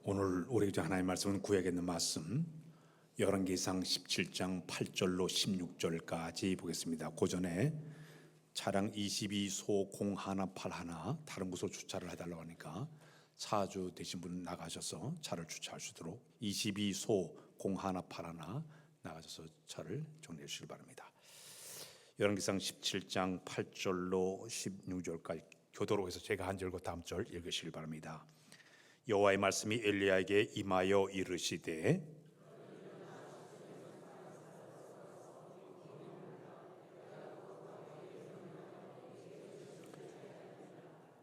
오늘 우리 하나님의 말씀은 구약에 있는 말씀 열왕기상 17장 8절로 16절까지 보겠습니다. 그 전에 차량 22소 공 하나 팔 하나 다른 곳으로 주차를 해달라고 하니까 차주 되신 분 나가셔서 차를 주차할 수 있도록 22소 공 하나 팔 하나 나가셔서 차를 정리해 주시기 바랍니다. 열왕기상 17장 8절로 16절까지 교도록에서 제가 한 절과 다음 절 읽으시기 바랍니다. 여호와의 말씀이 엘리야에게 임하여 이르시되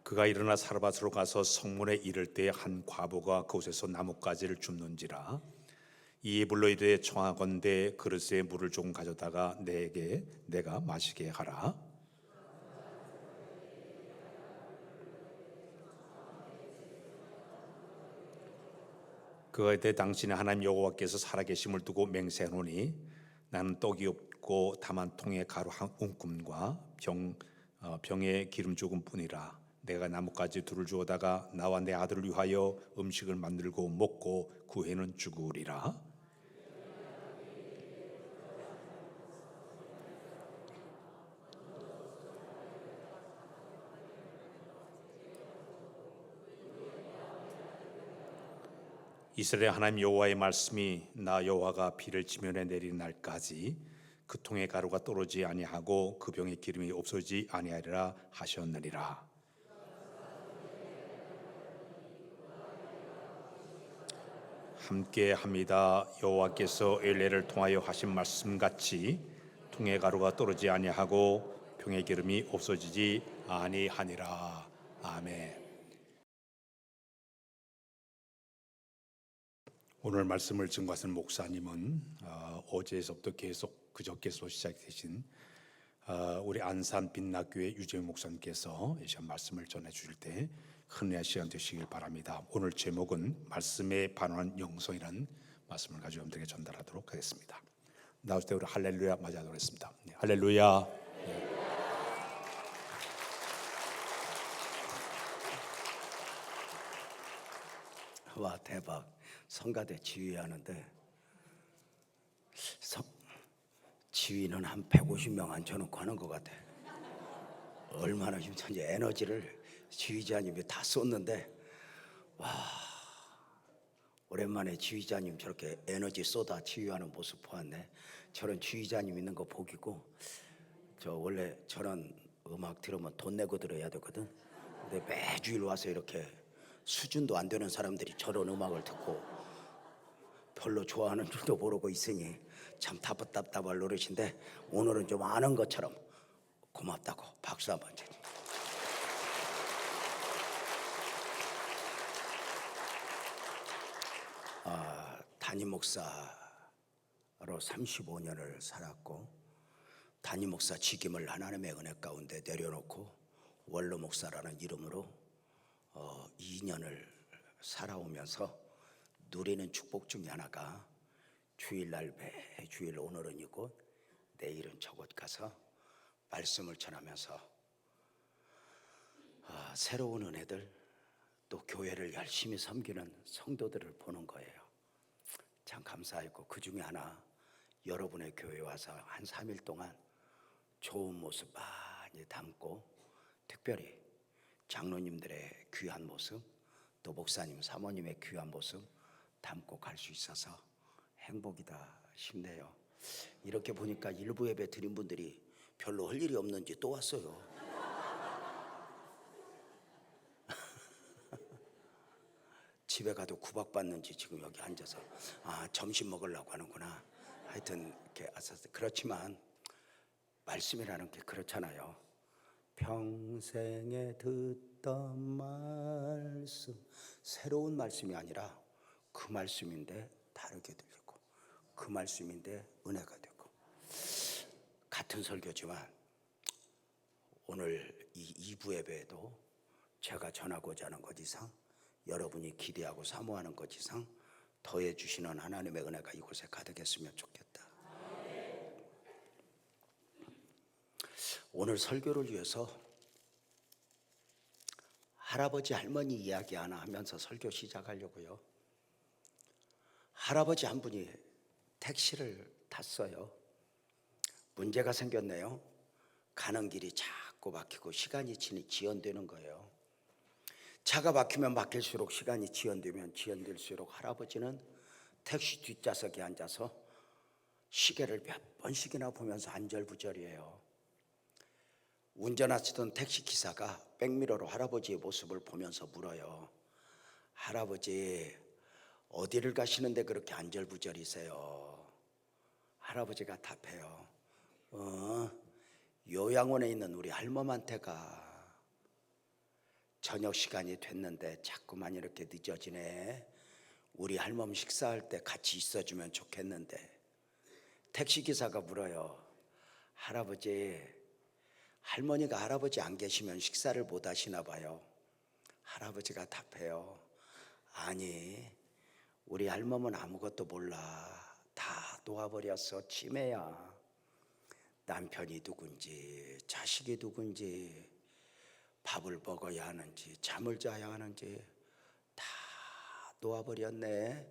그가 일어나 사르밧으로 가서 성문에 이를 때 한 과부가 그곳에서 나뭇가지를 줍는지라 이에 불러 이르되 청하건대 그릇에 물을 조금 가져다가 내가 마시게 하라. 그가 이르되 당신의 하나님 여호와께서 살아계심을 두고 맹세하노니 나는 떡이 없고 다만 통에 가루 한 움큼과 병에 기름 조금 뿐이라. 내가 나뭇가지 둘을 주어다가 나와 내 아들을 위하여 음식을 만들고 먹고 그 후에는 죽으리라. 이스라엘 하나님 여호와의 말씀이 나 여호와가 비를 지면에 내리는 날까지 그 통에 가루가 떨어지지 아니하고 그 병에 기름이 없어지지 아니하리라 하셨느니라. 함께합니다. 여호와께서 엘리야를 통하여 하신 말씀같이 통에 가루가 떨어지지 아니하고 병에 기름이 없어지지 아니하니라. 아멘. 오늘 말씀을 증거하신 목사님은 어제서부터 계속 그저께서 시작되신 우리 안산 빛나교회 유재용 목사님께서 이 시간 말씀을 전해 주실 때 흔쾌한 시간 되시길 바랍니다. 오늘 제목은 말씀에 반응한 영성이라는 말씀을 가지고 여러분들에게 전달하도록 하겠습니다. 나올 때 우리 할렐루야 맞이하도록 하겠습니다. 네, 할렐루야. 네. 와 대박. 성가대 지휘하는데 지휘는 한 150명 앉혀놓고 하는 것 같아. 얼마나 힘든지 에너지를 지휘자님이 다 쏟는데 와 오랜만에 지휘자님 저렇게 에너지 쏟아 지휘하는 모습 보았네. 저런 지휘자님 있는 거 복이고 저 원래 저런 음악 들으면 돈 내고 들어야 되거든. 근데 매주일 와서 이렇게 수준도 안 되는 사람들이 저런 음악을 듣고 별로 좋아하는 줄도 모르고 있으니 참 답답할 노릇인데 오늘은 좀 아는 것처럼 고맙다고 박수 한번 쳐줘. 담임 목사로 35년을 살았고 담임 목사 직임을 하나님의 은혜 가운데 내려놓고 원로 목사라는 이름으로 2년을 살아오면서 누리는 축복 중에 하나가 주일날 매주일 오늘은 이곳 내일은 저곳 가서 말씀을 전하면서 새로운 은혜들 또 교회를 열심히 섬기는 성도들을 보는 거예요. 참 감사했고 그 중에 하나 여러분의 교회에 와서 한 3일 동안 좋은 모습 많이 담고 특별히 장로님들의 귀한 모습 또 목사님 사모님의 귀한 모습 담고 갈 수 있어서 행복이다 싶네요. 이렇게 보니까 일부 예배 드린 분들이 별로 할 일이 없는지 또 왔어요. 집에 가도 구박받는지 지금 여기 앉아서 점심 먹으려고 하는구나. 하여튼 이렇게 아싸. 그렇지만 말씀이라는 게 그렇잖아요. 평생에 듣던 말씀 새로운 말씀이 아니라 그 말씀인데 다르게 들리고 그 말씀인데 은혜가 되고 같은 설교지만 오늘 이 2부 예배에도 제가 전하고자 하는 것 이상 여러분이 기대하고 사모하는 것 이상 더해 주시는 하나님의 은혜가 이곳에 가득했으면 좋겠다. 오늘 설교를 위해서 할아버지 할머니 이야기 하나 하면서 설교 시작하려고요. 할아버지 한 분이 택시를 탔어요. 문제가 생겼네요. 가는 길이 자꾸 막히고 시간이 지연되는 거예요. 차가 막히면 막힐수록 시간이 지연되면 지연될수록 할아버지는 택시 뒷좌석에 앉아서 시계를 몇 번씩이나 보면서 안절부절이에요. 운전하시던 택시 기사가 백미러로 할아버지의 모습을 보면서 물어요. 할아버지, 어디를 가시는데 그렇게 안절부절이세요? 할아버지가 답해요. 요양원에 있는 우리 할멈한테 가. 저녁 시간이 됐는데 자꾸만 이렇게 늦어지네. 우리 할멈 식사할 때 같이 있어주면 좋겠는데. 택시기사가 물어요. 할아버지, 할머니가 할아버지 안 계시면 식사를 못 하시나 봐요. 할아버지가 답해요. 아니, 우리 할멈은 아무것도 몰라. 다 놓아버렸어. 치매야. 남편이 누군지, 자식이 누군지, 밥을 먹어야 하는지, 잠을 자야 하는지 다 놓아버렸네.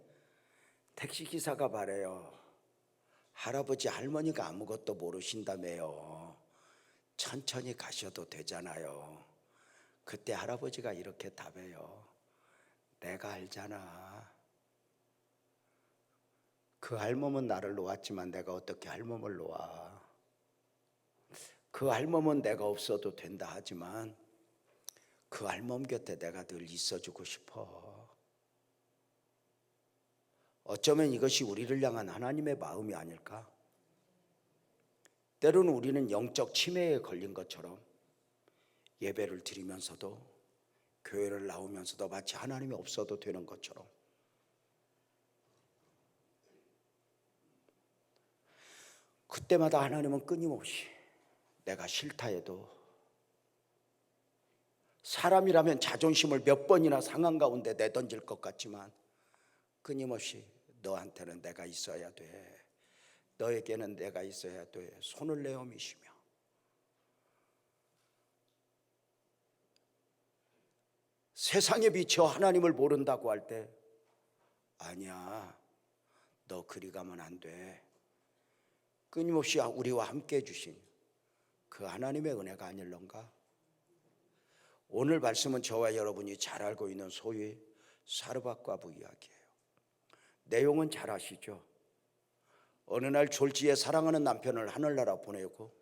택시기사가 말해요. 할아버지 할머니가 아무것도 모르신다며요. 천천히 가셔도 되잖아요. 그때 할아버지가 이렇게 답해요. 내가 알잖아. 그 할멈은 나를 놓았지만 내가 어떻게 할멈을 놓아. 그 할멈은 내가 없어도 된다 하지만 그 할멈 곁에 내가 늘 있어주고 싶어. 어쩌면 이것이 우리를 향한 하나님의 마음이 아닐까? 때로는 우리는 영적 치매에 걸린 것처럼 예배를 드리면서도 교회를 나오면서도 마치 하나님이 없어도 되는 것처럼 그때마다 하나님은 끊임없이 내가 싫다 해도 사람이라면 자존심을 몇 번이나 상한 가운데 내던질 것 같지만 끊임없이 너한테는 내가 있어야 돼. 너에게는 내가 있어야 돼. 손을 내어미시며 세상에 비춰 하나님을 모른다고 할 때 아니야, 너 그리 가면 안 돼. 끊임없이 우리와 함께 해주신 그 하나님의 은혜가 아닐런가? 오늘 말씀은 저와 여러분이 잘 알고 있는 소위 사르밧과부 이야기예요. 내용은 잘 아시죠? 어느 날 졸지에 사랑하는 남편을 하늘나라 보내고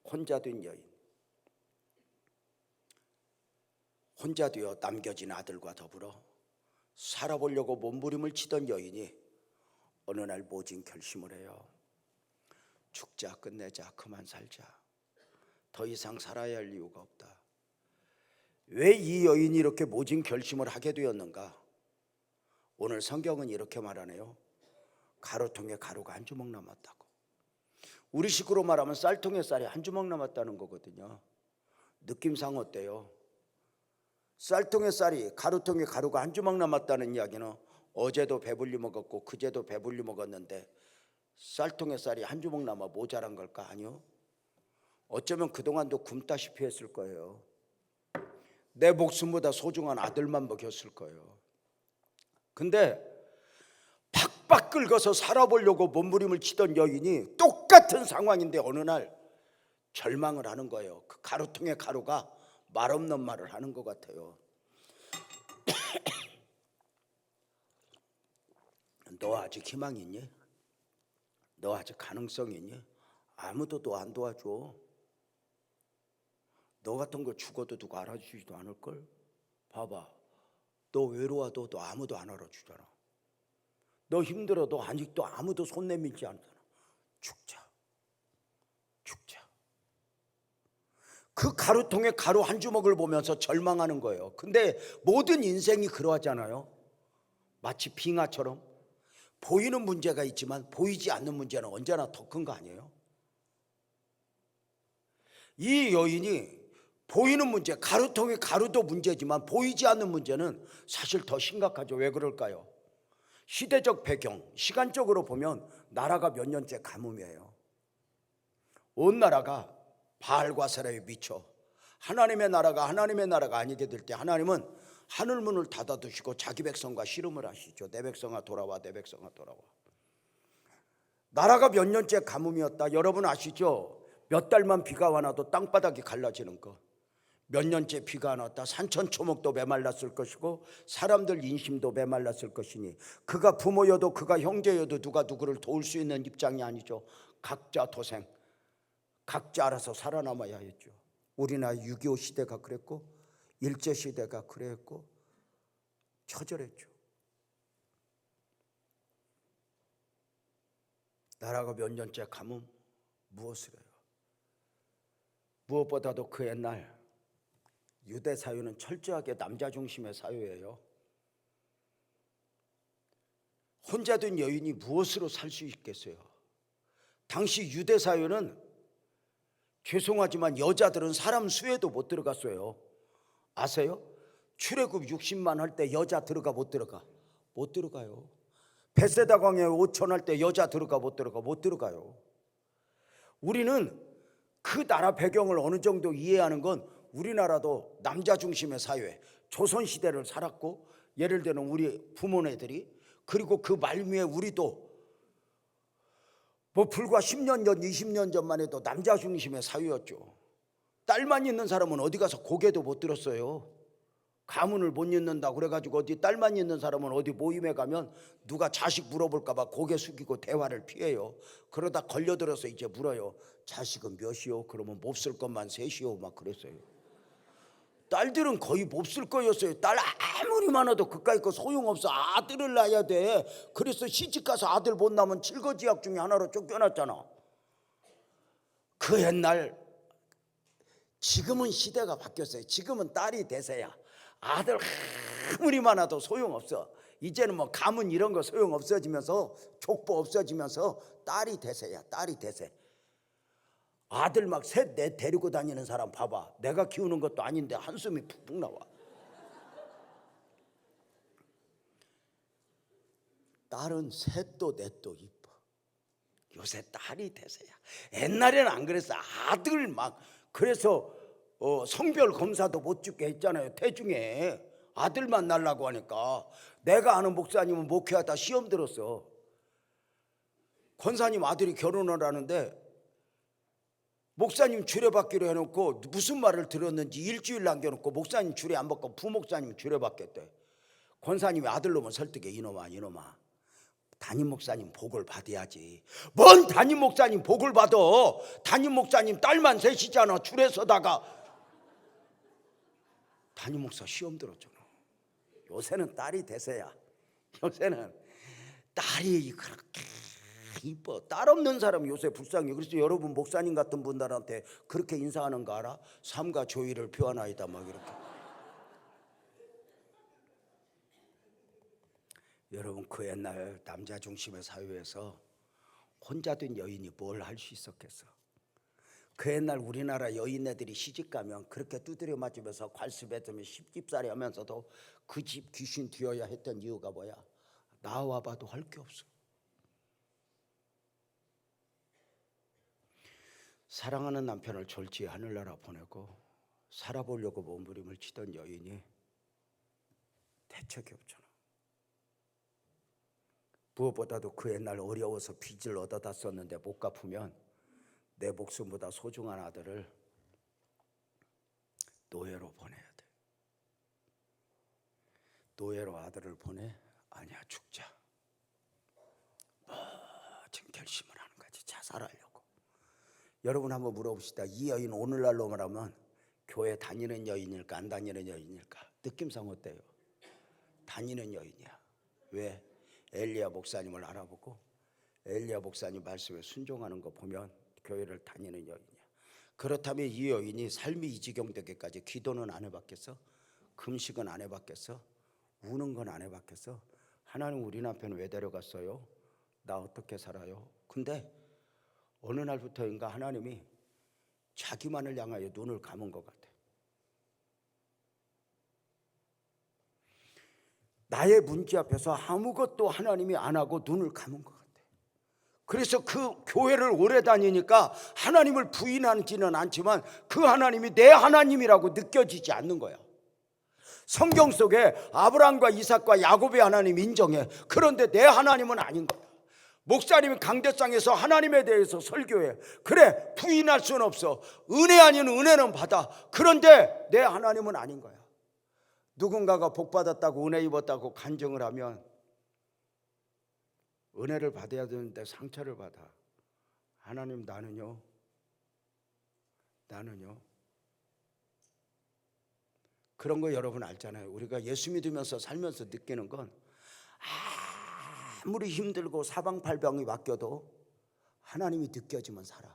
혼자 된 여인, 혼자 되어 남겨진 아들과 더불어 살아보려고 몸부림을 치던 여인이 어느 날 모진 결심을 해요. 죽자, 끝내자, 그만 살자. 더 이상 살아야 할 이유가 없다. 왜 이 여인이 이렇게 모진 결심을 하게 되었는가? 오늘 성경은 이렇게 말하네요. 가루통에 가루가 한 주먹 남았다고. 우리 식으로 말하면 쌀통에 쌀이 한 주먹 남았다는 거거든요. 느낌상 어때요? 쌀통에 쌀이, 가루통에 가루가 한 주먹 남았다는 이야기는 어제도 배불리 먹었고 그제도 배불리 먹었는데 쌀통에 쌀이 한 주먹 남아 모자란 걸까? 아니요. 어쩌면 그동안도 굶다시피 했을 거예요. 내 목숨보다 소중한 아들만 먹였을 거예요. 근데 팍팍 긁어서 살아보려고 몸부림을 치던 여인이 똑같은 상황인데 어느 날 절망을 하는 거예요. 그 가루통에 가루가 말없는 말을 하는 것 같아요. 너 아직 희망이 있니? 너 아직 가능성이 있니? 아무도 너 안 도와줘. 너 같은 거 죽어도 누가 알아주지도 않을걸? 봐봐, 너 외로워도 너 아무도 안 알아주잖아. 너 힘들어도 아직도 아무도 손 내밀지 않잖아. 죽자. 그 가루통에 가루 한 주먹을 보면서 절망하는 거예요. 근데 모든 인생이 그러하잖아요. 마치 빙하처럼 보이는 문제가 있지만 보이지 않는 문제는 언제나 더 큰 거 아니에요? 이 여인이 보이는 문제, 가루통에 가루도 문제지만 보이지 않는 문제는 사실 더 심각하죠. 왜 그럴까요? 시대적 배경, 시간적으로 보면 나라가 몇 년째 가뭄이에요. 온 나라가 바알과 세라에 미쳐 하나님의 나라가 아니게 될 때 하나님은 하늘 문을 닫아두시고 자기 백성과 씨름을 하시죠. 내 백성아 돌아와, 내 백성아 돌아와. 나라가 몇 년째 가뭄이었다. 여러분 아시죠? 몇 달만 비가 와놔도 땅바닥이 갈라지는 거. 몇 년째 비가 안 왔다. 산천초목도 메말랐을 것이고 사람들 인심도 메말랐을 것이니 그가 부모여도 그가 형제여도 누가 누구를 도울 수 있는 입장이 아니죠. 각자 도생, 각자 알아서 살아남아야 했죠. 우리나라 6.25 시대가 그랬고 일제시대가 그랬고 처절했죠. 나라가 몇 년째 가뭄 무엇을 해요? 무엇보다도 그 옛날 유대 사회는 철저하게 남자 중심의 사회예요. 혼자 된 여인이 무엇으로 살 수 있겠어요? 당시 유대 사회는 죄송하지만 여자들은 사람 수에도 못 들어갔어요. 아세요? 출애굽 60만 할 때 여자 들어가 못 들어가? 못 들어가요. 베세다 광야에 5천 할 때 여자 들어가 못 들어가? 못 들어가요. 우리는 그 나라 배경을 어느 정도 이해하는 건 우리나라도 남자 중심의 사회, 조선시대를 살았고 예를 들면 우리 부모네들이 그리고 그 말미에 우리도 뭐 불과 10년 전 20년 전만 해도 남자 중심의 사회였죠. 딸만 있는 사람은 어디 가서 고개도 못 들었어요. 가문을 못 잇는다 그래가지고 어디 딸만 있는 사람은 어디 모임에 가면 누가 자식 물어볼까 봐 고개 숙이고 대화를 피해요. 그러다 걸려들어서 이제 물어요. 자식은 몇이요? 그러면 몹쓸 것만 셋이요 막 그랬어요. 딸들은 거의 몹쓸 거였어요. 딸 아무리 많아도 그까이 거 소용없어. 아들을 낳아야 돼. 그래서 시집가서 아들 못 낳으면 칠거지약 중에 하나로 쫓겨났잖아. 그 옛날, 지금은 시대가 바뀌었어요. 지금은 딸이 대세야. 아들 아무리 많아도 소용없어. 이제는 뭐 가문 이런 거 소용 없어지면서 족보 없어지면서 딸이 대세야. 딸이 대세. 아들 막 셋 넷 데리고 다니는 사람 봐봐. 내가 키우는 것도 아닌데 한숨이 푹푹 나와. 딸은 셋도 넷도 이뻐. 요새 딸이 대세야. 옛날에는 안 그랬어. 아들 막 그래서 성별 검사도 못 찍게 했잖아요. 태중에 아들만 낳으려고 하니까. 내가 아는 목사님은 목회하다 시험 들었어. 권사님 아들이 결혼을 하는데 목사님 주례받기로 해놓고 무슨 말을 들었는지 일주일 남겨놓고 목사님 주례 안 받고 부목사님 주례받겠대. 권사님이 아들 놈은 설득해. 이놈아 담임 목사님 복을 받아야지. 뭔 담임 목사님 복을 받아? 담임 목사님 딸만 셋이잖아. 줄에 서다가. 담임 목사 시험 들었잖아. 요새는 딸이 대세야. 요새는 딸이 그렇게 이뻐. 딸 없는 사람 요새 불쌍해. 그래서 여러분 목사님 같은 분들한테 그렇게 인사하는 거 알아? 삼가 조의를 표하나이다 막 이렇게. 여러분 그 옛날 남자 중심의 사회에서 혼자 된 여인이 뭘 할 수 있었겠어? 그 옛날 우리나라 여인네들이 시집가면 그렇게 두드려 맞으면서 괄수뱉으며 십집살이 하면서도 그 집 귀신 뒤어야 했던 이유가 뭐야? 나와봐도 할 게 없어. 사랑하는 남편을 졸지에 하늘나라 보내고 살아보려고 몸부림을 치던 여인이 대책이 없잖아. 무엇보다도 그 옛날 어려워서 빚을 얻어다 썼는데 못 갚으면 내 목숨보다 소중한 아들을 노예로 보내야 돼. 노예로 아들을 보내? 아니야, 죽자. 멋진 결심을 하는 거지. 자살하려고. 여러분 한번 물어봅시다. 이 여인 오늘날로 말하면 교회 다니는 여인일까 안 다니는 여인일까? 느낌상 어때요? 다니는 여인이야. 왜? 엘리야 목사님을 알아보고 엘리야 목사님 말씀에 순종하는 거 보면 교회를 다니는 여인이야. 그렇다면 이 여인이 삶이 이 지경 되기까지 기도는 안 해봤겠어? 금식은 안 해봤겠어? 우는 건 안 해봤겠어? 하나님 우리 남편 왜 데려갔어요? 나 어떻게 살아요? 근데 어느 날부터인가 하나님이 자기만을 향하여 눈을 감은 것 같아. 나의 문제 앞에서 아무것도 하나님이 안 하고 눈을 감은 것 같아. 그래서 그 교회를 오래 다니니까 하나님을 부인하지는 않지만 그 하나님이 내 하나님이라고 느껴지지 않는 거야. 성경 속에 아브라함과 이삭과 야곱의 하나님 인정해. 그런데 내 하나님은 아닌 거야. 목사님이 강대상에서 하나님에 대해서 설교해. 그래, 부인할 수는 없어. 은혜 아닌 은혜는 받아. 그런데 내 하나님은 아닌 거야. 누군가가 복 받았다고 은혜 입었다고 간증을 하면 은혜를 받아야 되는데 상처를 받아. 하나님, 나는요. 그런 거 여러분 알잖아요. 우리가 예수 믿으면서 살면서 느끼는 건 아무리 힘들고 사방팔방이 바뀌어도 하나님이 느껴지면 살아.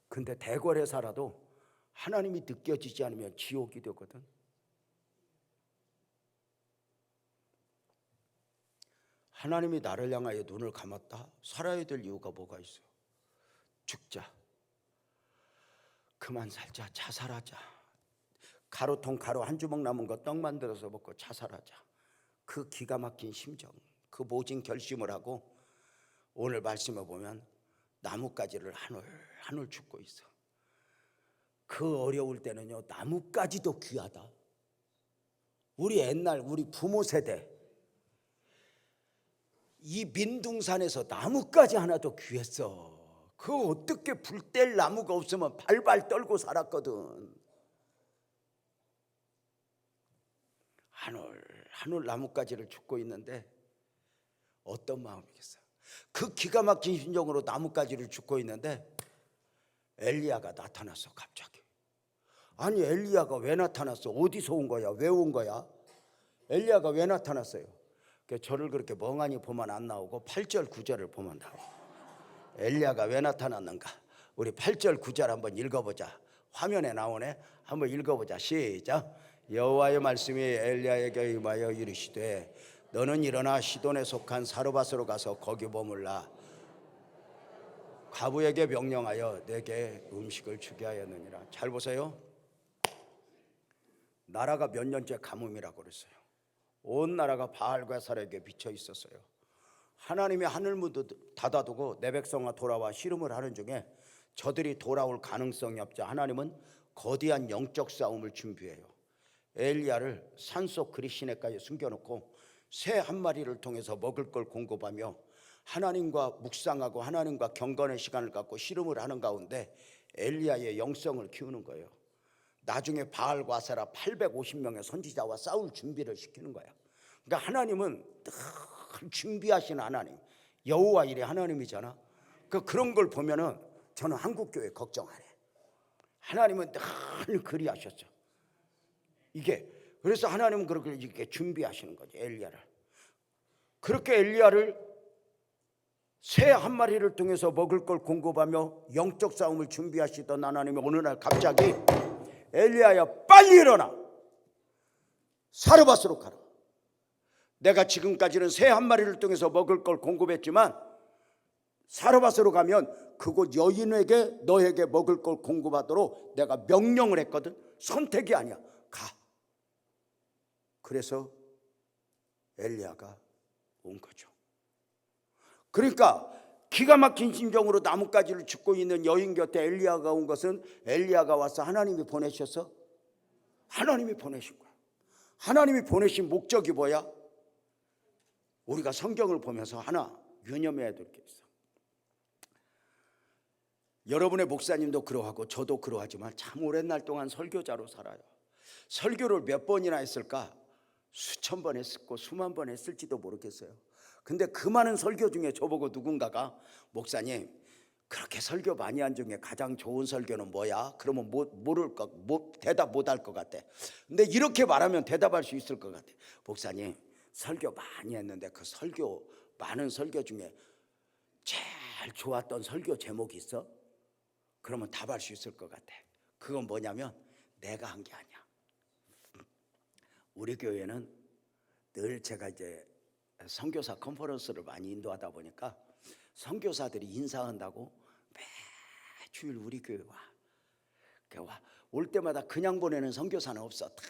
근데 대궐에 살아도 하나님이 느껴지지 않으면 지옥이 되거든. 하나님이 나를 향하여 눈을 감았다? 살아야 될 이유가 뭐가 있어? 죽자. 그만 살자. 자살하자. 가루통 가루 한 주먹 남은 거 떡 만들어서 먹고 자살하자. 그 기가 막힌 심정, 그 모진 결심을 하고 오늘 말씀에 보면 나뭇가지를 한올 줍고 있어. 그 어려울 때는요, 나뭇가지도 귀하다. 우리 옛날 우리 부모 세대 이 민둥산에서 나뭇가지 하나도 귀했어. 그 어떻게 불 뗄 나무가 없으면 발발 떨고 살았거든. 한올 나뭇가지를 줍고 있는데 어떤 마음이겠어? 그 기가 막힌 심정으로 나뭇가지를 줍고 있는데 엘리야가 나타났어. 갑자기. 아니, 엘리야가 왜 나타났어? 어디서 온 거야? 왜 온 거야? 엘리야가 왜 나타났어요? 저를 그렇게 멍하니 보면 안 나오고 8절 9절을 보면 나와. 엘리야가 왜 나타났는가? 우리 8절 9절 한번 읽어보자. 화면에 나오네. 한번 읽어보자. 시작. 여호와의 말씀이 엘리야에게 임하여 이르시되 너는 일어나 시돈에 속한 사르밧으로 가서 거기 머물라. 과부에게 명령하여 내게 음식을 주게 하였느니라. 잘 보세요. 나라가 몇 년째 가뭄이라고 그랬어요. 온 나라가 바알과 아세라에게 비쳐 있었어요. 하나님이 하늘문도 닫아두고 내 백성아 돌아와 씨름을 하는 중에 저들이 돌아올 가능성이 없자 하나님은 거대한 영적 싸움을 준비해요. 엘리야를 산속 그리 시내가에 숨겨놓고 새 한 마리를 통해서 먹을 걸 공급하며 하나님과 묵상하고 하나님과 경건의 시간을 갖고 씨름을 하는 가운데 엘리야의 영성을 키우는 거예요. 나중에 바알과 아세라 850명의 선지자와 싸울 준비를 시키는 거야. 그러니까 하나님은 늘 준비하신 하나님, 여호와 일의 하나님이잖아. 그런 걸 보면은 저는 한국교회 걱정 안 해. 하나님은 늘 그리 하셨죠. 이게 그래서 하나님은 그렇게 이렇게 준비하시는 거죠. 엘리야를. 그렇게 엘리야를 새 한 마리를 통해서 먹을 걸 공급하며 영적 싸움을 준비하시던 하나님이 어느 날 갑자기 엘리야야, 빨리 일어나. 사르밧으로 가라. 내가 지금까지는 새 한 마리를 통해서 먹을 걸 공급했지만 사르밧으로 가면 그곳 여인에게 너에게 먹을 걸 공급하도록 내가 명령을 했거든. 선택이 아니야. 가. 그래서 엘리야가 온 거죠. 그러니까 기가 막힌 심정으로 나뭇가지를 줍고 있는 여인 곁에 엘리야가 온 것은 엘리야가 와서 하나님이 보내셔서 하나님이 보내신 거야. 하나님이 보내신 목적이 뭐야? 우리가 성경을 보면서 하나 유념해야 될 게 있어. 여러분의 목사님도 그러하고 저도 그러하지만 참 오랜 날 동안 설교자로 살아요. 설교를 몇 번이나 했을까? 수천 번 했고 수만 번 했을지도 모르겠어요. 근데 그 많은 설교 중에 저보고 누군가가 목사님 그렇게 설교 많이 한 중에 가장 좋은 설교는 뭐야? 그러면 대답 못 할 것 같아. 근데 이렇게 말하면 대답할 수 있을 것 같아. 목사님 설교 많이 했는데 그 설교 많은 설교 중에 제일 좋았던 설교 제목이 있어? 그러면 답할 수 있을 것 같아. 그건 뭐냐면 내가 한 게 아니야. 우리 교회는 늘 제가 이제 선교사 컨퍼런스를 많이 인도하다 보니까 선교사들이 인사한다고 매주일 우리 교회 와. 올 때마다 그냥 보내는 선교사는 없어. 다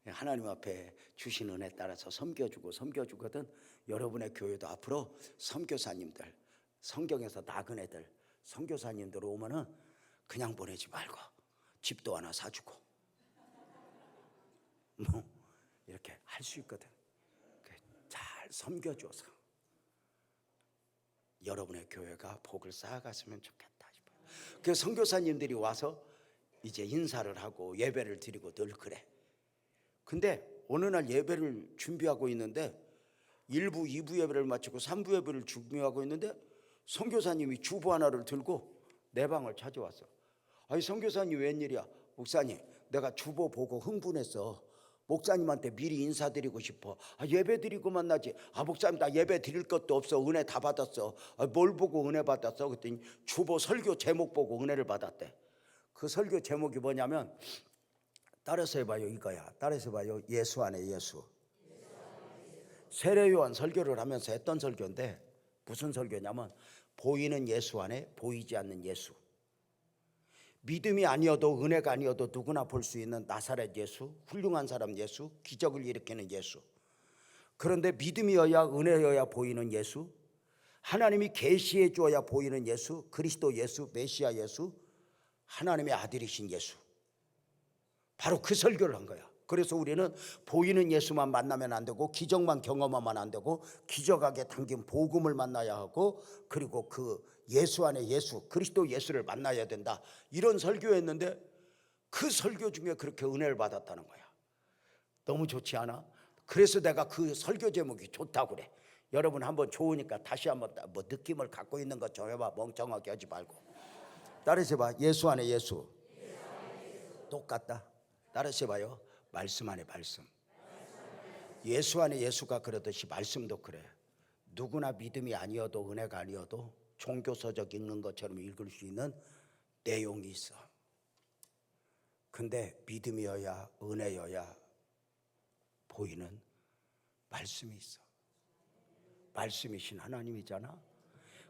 하나님 앞에 주신 은혜 따라서 섬겨주거든. 여러분의 교회도 앞으로 선교사님들, 성경에서 나그네들, 선교사님들 오면은 그냥 보내지 말고 집도 하나 사주고 뭐 이렇게 할 수 있거든. 잘 섬겨줘서 여러분의 교회가 복을 쌓아갔으면 좋겠다 싶어요. 그 선교사님들이 와서 이제 인사를 하고 예배를 드리고 늘 그래. 근데 어느 날 예배를 준비하고 있는데 1부, 2부 예배를 마치고 3부 예배를 준비하고 있는데 선교사님이 주보 하나를 들고 내 방을 찾아왔어. 아니 선교사님 웬일이야? 목사님, 내가 주보 보고 흥분했어. 목사님한테 미리 인사드리고 싶어. 예배 드리고 만나지. 목사님 나 예배 드릴 것도 없어. 은혜 다 받았어. 뭘 보고 은혜 받았어? 그랬더니 주보 설교 제목 보고 은혜를 받았대. 그 설교 제목이 뭐냐면 따라서 해봐요. 이거야. 따라서 해봐요. 예수 안에 예수. 세례요한 설교를 하면서 했던 설교인데 무슨 설교냐면 보이는 예수 안에 보이지 않는 예수. 믿음이 아니어도 은혜가 아니어도 누구나 볼 수 있는 나사렛 예수, 훌륭한 사람 예수, 기적을 일으키는 예수. 그런데 믿음이어야 은혜여야 보이는 예수, 하나님이 계시해 주어야 보이는 예수, 그리스도 예수, 메시아 예수, 하나님의 아들이신 예수. 바로 그 설교를 한 거야. 그래서 우리는 보이는 예수만 만나면 안 되고 기적만 경험하면 안 되고 기적하게 담긴 복음을 만나야 하고 그리고 그 예수 안에 예수, 그리스도 예수를 만나야 된다. 이런 설교였는데 그 설교 중에 그렇게 은혜를 받았다는 거야. 너무 좋지 않아? 그래서 내가 그 설교 제목이 좋다고 그래. 여러분 한번 좋으니까 다시 한번 뭐 느낌을 갖고 있는 것 좀 해봐. 멍청하게 하지 말고. 따라서 봐. 예수 안에 예수. 똑같다. 따라서 봐요. 말씀 안에 말씀. 예수 안에 예수가 그러듯이 말씀도 그래. 누구나 믿음이 아니어도 은혜가 아니어도 종교서적 읽는 것처럼 읽을 수 있는 내용이 있어. 근데 믿음이어야 은혜여야 보이는 말씀이 있어. 말씀이신 하나님이잖아.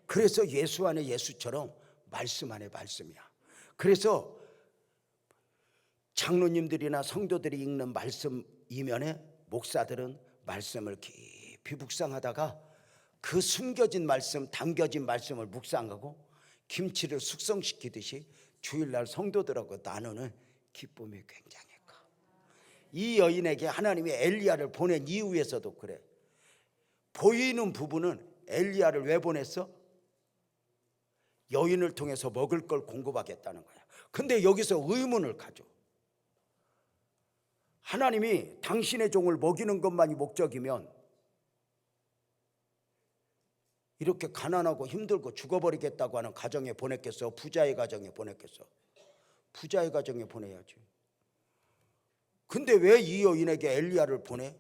그래서 예수 안에 예수처럼 말씀 안에 말씀이야. 그래서 장로님들이나 성도들이 읽는 말씀 이면에 목사들은 말씀을 깊이 묵상하다가 그 숨겨진 말씀, 담겨진 말씀을 묵상하고 김치를 숙성시키듯이 주일날 성도들하고 나누는 기쁨이 굉장히 커. 이 여인에게 하나님이 엘리야를 보낸 이유에서도 그래. 보이는 부분은 엘리야를 왜 보냈어? 여인을 통해서 먹을 걸 공급하겠다는 거야. 근데 여기서 의문을 가져. 하나님이 당신의 종을 먹이는 것만이 목적이면 이렇게 가난하고 힘들고 죽어버리겠다고 하는 가정에 보냈겠어? 부자의 가정에 보냈겠어? 부자의 가정에 보내야지. 근데 왜 이 여인에게 엘리야를 보내?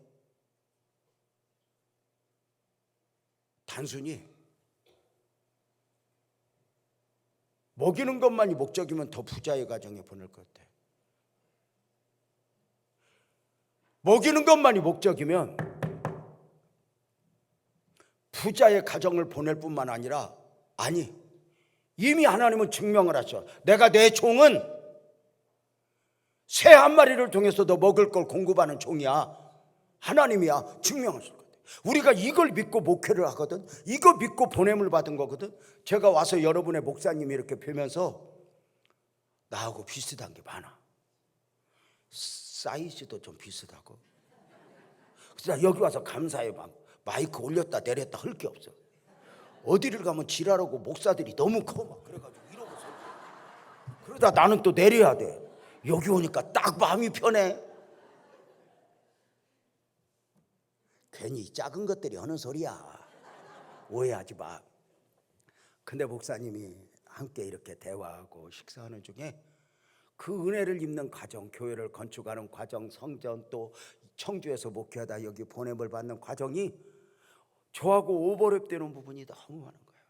단순히 먹이는 것만이 목적이면 더 부자의 가정에 보낼 것 같아. 먹이는 것만이 목적이면 부자의 가정을 보낼 뿐만 아니라 이미 하나님은 증명을 하셔. 내가 내 종은 새 한 마리를 통해서도 먹을 걸 공급하는 종이야. 하나님이야. 증명하실 거야. 우리가 이걸 믿고 목회를 하거든. 이거 믿고 보냄을 받은 거거든. 제가 와서 여러분의 목사님이 이렇게 뵈면서 나하고 비슷한 게 많아. 사이즈도 좀 비슷하고. 그래서 여기 와서 감사해. 막 마이크 올렸다 내렸다 할 게 없어. 어디를 가면 지랄하고 목사들이 너무 커. 막 그래가지고 이러고서. 그러다 나는 또 내려야 돼. 여기 오니까 딱 마음이 편해. 괜히 작은 것들이 하는 소리야. 오해하지 마. 근데 목사님이 함께 이렇게 대화하고 식사하는 중에 그 은혜를 입는 과정, 교회를 건축하는 과정, 성전 또 청주에서 목회하다 여기 보냄을 받는 과정이 저하고 오버랩되는 부분이 너무 많은 거예요.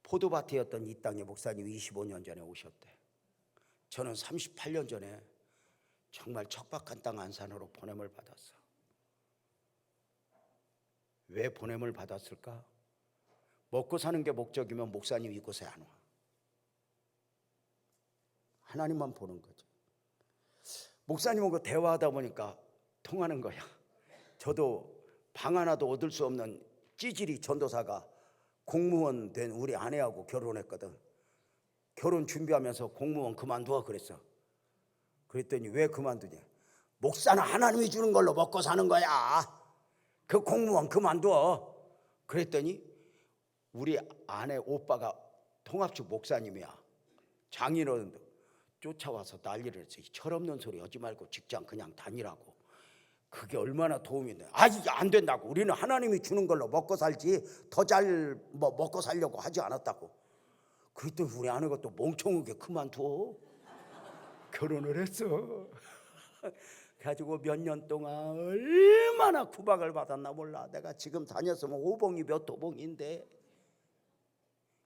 포도밭이었던 이 땅에 목사님이 25년 전에 오셨대. 저는 38년 전에 정말 척박한 땅 안산으로 보냄을 받았어. 왜 보냄을 받았을까? 먹고 사는 게 목적이면 목사님 이곳에 안 와. 하나님만 보는 거죠. 목사님하고 대화하다 보니까 통하는 거야. 저도 방 하나도 얻을 수 없는 찌질이 전도사가 공무원 된 우리 아내하고 결혼했거든. 결혼 준비하면서 공무원 그만둬 그랬어. 그랬더니 왜 그만두냐? 목사는 하나님이 주는 걸로 먹고 사는 거야. 그 공무원 그만둬. 그랬더니 우리 아내 오빠가 통합측 목사님이야. 장인어른도 쫓아와서 난리를 했어. 철없는 소리 하지 말고 직장 그냥 다니라고. 그게 얼마나 도움이 돼. 이게 안 된다고. 우리는 하나님이 주는 걸로 먹고 살지 더 잘 먹고 살려고 하지 않았다고. 그랬더니 우리 아내가 또 멍청하게 그만둬. 결혼을 했어. 가지고 몇 년 동안 얼마나 구박을 받았나 몰라. 내가 지금 다녔으면 오봉이 몇 호봉인데.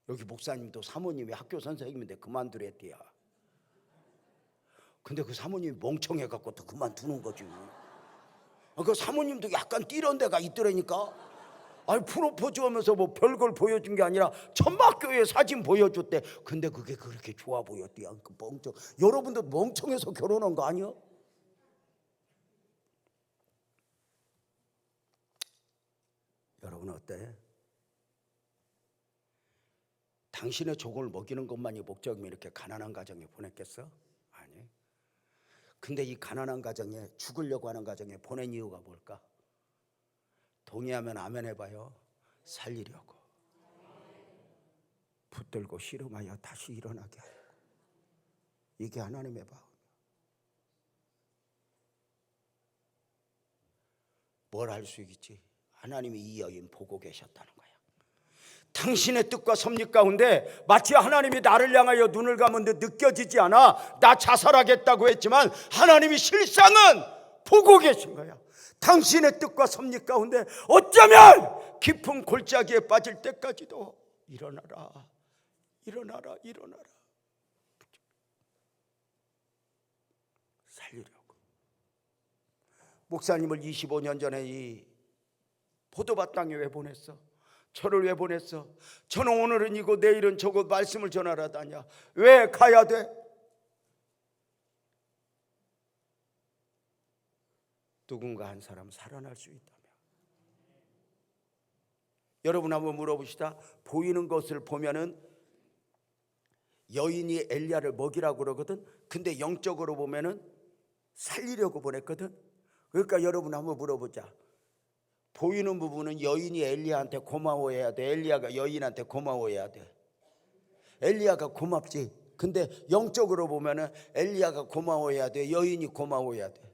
여기 목사님도 사모님이 학교 선생님인데 그만두랬대야. 근데 그 사모님이 멍청해갖고 또 그만두는 거지. 그 사모님도 약간 띠런 데가 있더라니까. 프로포즈 하면서 뭐 별걸 보여준 게 아니라 천막교회 사진 보여줬대. 근데 그게 그렇게 좋아 보였대. 그 멍청. 여러분도 멍청해서 결혼한 거 아니야? 여러분 어때? 당신의 족을 먹이는 것만이 목적이면 이렇게 가난한 가정에 보냈겠어? 아니. 근데 이 가난한 가정에 죽으려고 하는 가정에 보낸 이유가 뭘까? 동의하면 아멘 해봐요. 살리려고. 붙들고 씨름하여 다시 일어나게 하려고. 이게 하나님의 마음이야. 뭘 할 수 있겠지? 하나님이 이 여인 보고 계셨다는 거야. 당신의 뜻과 섭리 가운데 마치 하나님이 나를 향하여 눈을 감은 듯 느껴지지 않아. 나 자살하겠다고 했지만 하나님이 실상은 보고 계신 거야. 당신의 뜻과 섭리 가운데 어쩌면 깊은 골짜기에 빠질 때까지도 일어나라, 일어나라, 일어나라. 살리려고. 목사님을 25년 전에 이 포도밭 땅에 왜 보냈어? 저를 왜 보냈어? 저는 오늘은 이고 내일은 저곳 말씀을 전하러 다녀. 왜 가야 돼? 누군가 한 사람 살아날 수 있다면. 여러분 한번 물어봅시다. 보이는 것을 보면은 여인이 엘리야를 먹이라고 그러거든. 근데 영적으로 보면은 살리려고 보냈거든. 그러니까 여러분 한번 물어보자. 보이는 부분은 여인이 엘리야한테 고마워해야 돼. 엘리야가 여인한테 고마워해야 돼. 엘리야가 고맙지. 근데 영적으로 보면은 엘리야가 고마워해야 돼. 여인이 고마워해야 돼.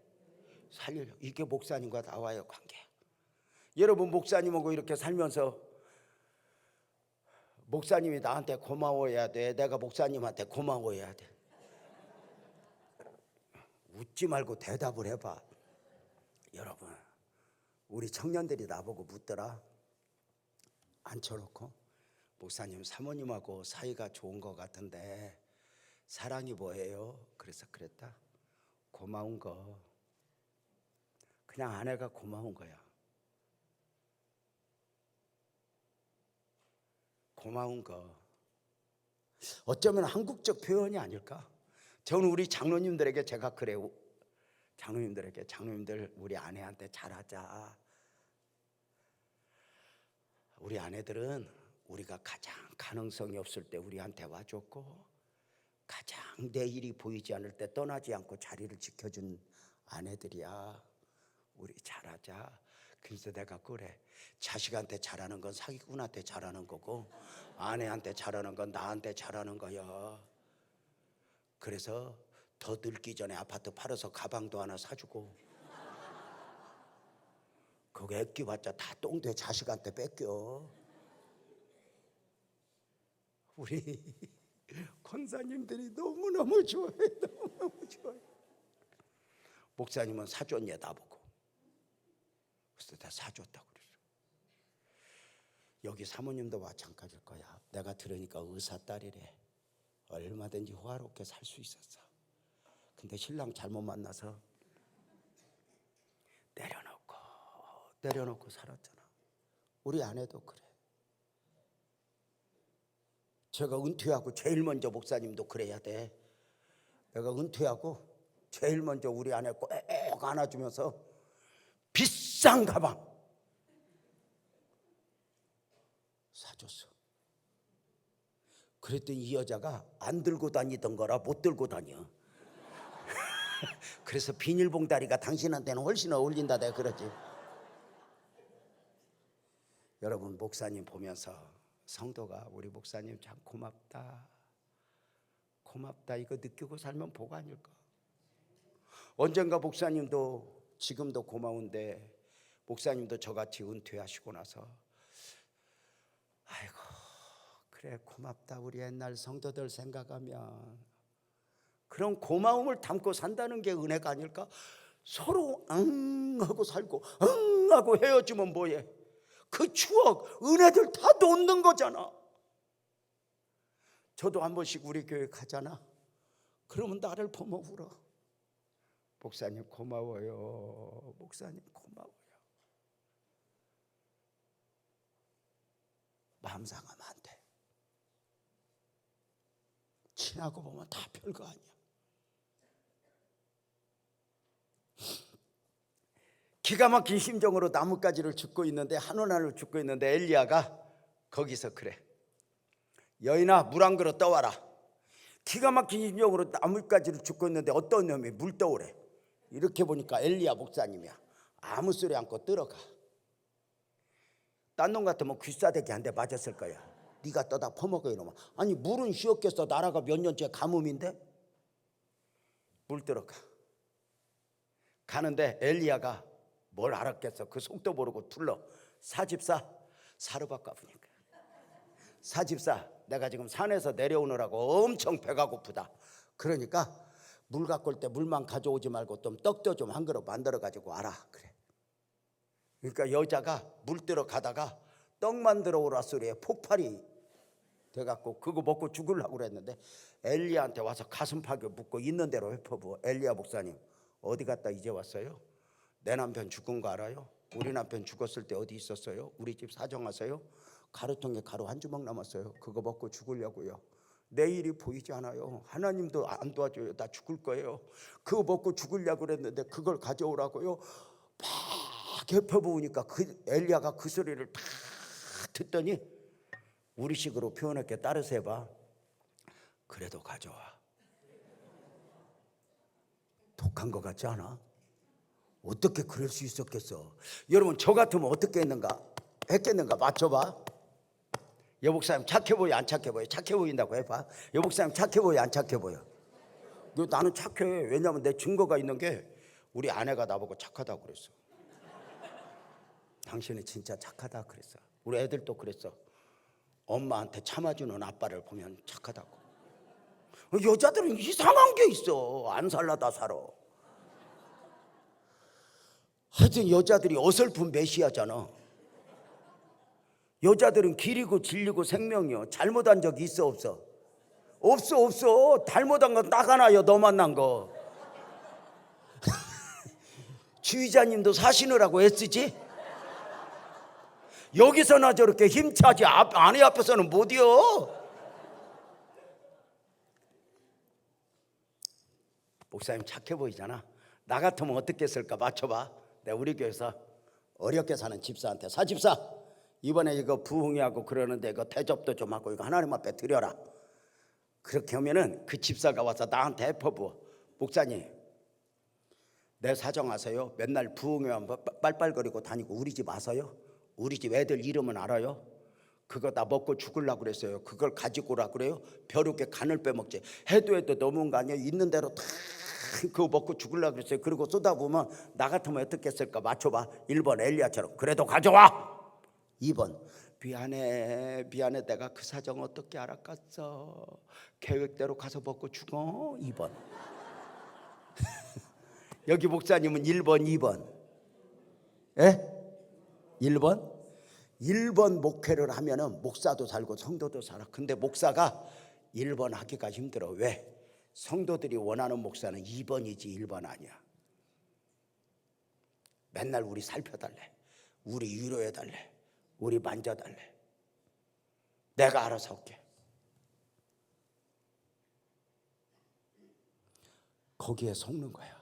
살려요. 이게 목사님과 나와의 관계야. 여러분 목사님하고 이렇게 살면서 목사님이 나한테 고마워해야 돼. 내가 목사님한테 고마워해야 돼. 웃지 말고 대답을 해봐. 여러분 우리 청년들이 나보고 묻더라. 앉혀놓고 목사님 사모님하고 사이가 좋은 것 같은데 사랑이 뭐예요? 그래서 그랬다. 고마운 거. 그냥 아내가 고마운 거야. 고마운 거. 어쩌면 한국적 표현이 아닐까? 저는 우리 장로님들에게 제가 그래요. 장로님들 우리 아내한테 잘하자. 우리 아내들은 우리가 가장 가능성이 없을 때 우리한테 와줬고 가장 내 일이 보이지 않을 때 떠나지 않고 자리를 지켜준 아내들이야. 우리 잘하자. 그래서 내가 그래. 자식한테 잘하는 건 사기꾼한테 잘하는 거고 아내한테 잘하는 건 나한테 잘하는 거야. 그래서 더 늙기 전에 아파트 팔아서 가방도 하나 사주고 그거 애끼봤자 다 똥돼 자식한테 뺏겨. 우리 권사님들이 너무너무 좋아해. 너무너무 좋아해. 목사님은 사줬냐 나보고. 그래서 다 사줬다고 그랬어. 여기 사모님도 마찬가지일 거야. 내가 들으니까 의사 딸이래. 얼마든지 호화롭게 살 수 있었어. 근데 신랑 잘못 만나서 내려놓고 살았잖아. 우리 아내도 그래. 제가 은퇴하고 제일 먼저 목사님도 그래야 돼. 내가 은퇴하고 제일 먼저 우리 아내 꼭 안아주면서 비싼 가방 사줬어. 그랬더니 이 여자가 안 들고 다니던 거라 못 들고 다녀. 그래서 비닐봉다리가 당신한테는 훨씬 어울린다 내가 그러지. 여러분, 목사님 보면서 성도가 우리 목사님 참 고맙다 고맙다 이거 느끼고 살면 복 아닐까. 언젠가 목사님도 지금도 고마운데 목사님도 저같이 은퇴하시고 나서 아이고 그래 고맙다 우리 옛날 성도들 생각하면 그런 고마움을 담고 산다는 게 은혜가 아닐까. 서로 응 하고 살고 응 하고 헤어지면 뭐해. 그 추억 은혜들 다 놓는 거잖아. 저도 한 번씩 우리 교회 가잖아. 그러면 나를 보면 울어. 목사님 고마워요. 목사님 고마워요. 마음 상하면 안 돼. 지나고 보면 다 별거 아니야. 기가 막힌 심정으로 나뭇가지를 줍고 있는데 한원안을 줍고 있는데 엘리야가 거기서 그래. 여인아 물 한 그릇 떠와라. 기가 막힌 심정으로 나뭇가지를 줍고 있는데 어떤 놈이 물 떠오래. 이렇게 보니까 엘리야 목사님이야. 아무 소리 않고 들어가. 딴 놈 같으면 귀싸대기 한 대 맞았을 거야. 네가 떠다 퍼먹어 이러면. 아니 물은 쉬었겠어. 나라가 몇 년째 가뭄인데. 물 들어가. 가는데 엘리야가 뭘 알았겠어. 그 속도 모르고 둘러. 사집사 사르밧 가보니까. 사집사 내가 지금 산에서 내려오느라고 엄청 배가 고프다. 그러니까 물 갖고 올 때 물만 가져오지 말고 좀 떡도 좀 한 그릇 만들어 가지고 와라. 그래. 그러니까 여자가 물 뜨러 가다가 떡 만들어 오라 소리에 폭발이 돼갖고 그거 먹고 죽으려고 그랬는데 엘리야한테 와서 가슴 파겨 묻고 있는 대로 회포부. 엘리야 목사님 어디 갔다 이제 왔어요? 내 남편 죽은 거 알아요? 우리 남편 죽었을 때 어디 있었어요? 우리 집 사정하세요? 가루통에 가루 한 주먹 남았어요. 그거 먹고 죽으려고요. 내일이 보이지 않아요. 하나님도 안 도와줘요. 나 죽을 거예요. 그거 먹고 죽으려고 그랬는데 그걸 가져오라고요. 막 펴부으니까 그 엘리야가 그 소리를 다 듣더니 우리식으로 표현할게. 따라서 해봐. 그래도 가져와. 독한 거 같지 않아? 어떻게 그럴 수 있었겠어? 여러분 저 같으면 어떻게 했겠는가 맞춰봐. 여복사님 착해 보여 안 착해 보여? 착해 보인다고 해봐. 여복사님 착해 보여 안 착해 보여? 나는 착해. 왜냐하면 내 증거가 있는 게 우리 아내가 나보고 착하다고 그랬어. 당신은 진짜 착하다 그랬어. 우리 애들도 그랬어. 엄마한테 참아주는 아빠를 보면 착하다고. 여자들은 이상한 게 있어. 안 살라다 살아. 하여튼 여자들이 어설픈 메시아잖아. 여자들은 길이고 진리고 생명이요. 잘못한 적이 있어 없어? 없어. 잘못한 건 딱 하나요. 너 만난 거. 주의자님도 사시느라고 애쓰지? 여기서나 저렇게 힘차지 아내 앞에서는 못이요. 목사님 착해 보이잖아. 나 같으면 어떻게 했을까 맞춰봐. 내가 우리 교회에서 어렵게 사는 집사한테 사집사 이번에 이거 부흥회하고 그러는데 이거 대접도 좀 하고 이거 하나님 앞에 드려라. 그렇게 하면은 그 집사가 와서 나한테 퍼부어. 목사님 내 사정 아세요? 맨날 부흥회만 빨빨거리고 다니고 우리 집 아세요? 우리 집 애들 이름은 알아요? 그거 다 먹고 죽으려고 그랬어요. 그걸 가지고 오라 그래요? 벼룩에 간을 빼먹지. 해도 너무한 거 아니에요? 있는 대로 다 그거 먹고 죽으려고 그랬어요. 그리고 쏟아부으면 나 같으면 어떻게 했을까 맞춰봐. 1번 엘리야처럼 그래도 가져와. 2번 미안해 내가 그 사정 어떻게 알았겠어. 계획대로 가서 먹고 죽어. 2번 여기 목사님은 1번 2번 예? 1번 목회를 하면은 목사도 살고 성도도 살아. 근데 목사가 1번 하기가 힘들어. 왜? 성도들이 원하는 목사는 2번이지 1번 아니야. 맨날 우리 살펴달래. 우리 위로해달래. 우리 만져달래. 내가 알아서 할게. 거기에 속는 거야.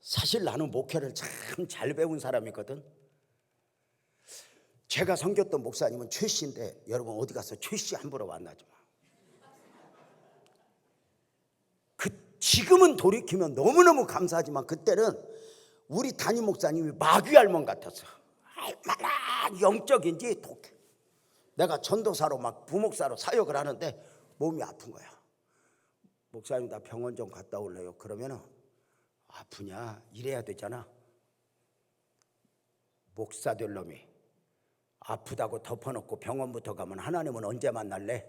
사실 나는 목회를 참 잘 배운 사람이거든. 제가 섬겼던 목사님은 최 씨인데 여러분 어디 가서 최 씨 함부로 만나지 마. 그 지금은 돌이키면 너무너무 감사하지만 그때는 우리 담임 목사님이 마귀할멈 같았어. 얼마나 영적인지 독해. 내가 전도사로 막 부목사로 사역을 하는데 몸이 아픈 거야. 목사님 나 병원 좀 갔다 올래요. 그러면은 아프냐 이래야 되잖아. 목사 될 놈이 아프다고 덮어놓고 병원부터 가면 하나님은 언제 만날래?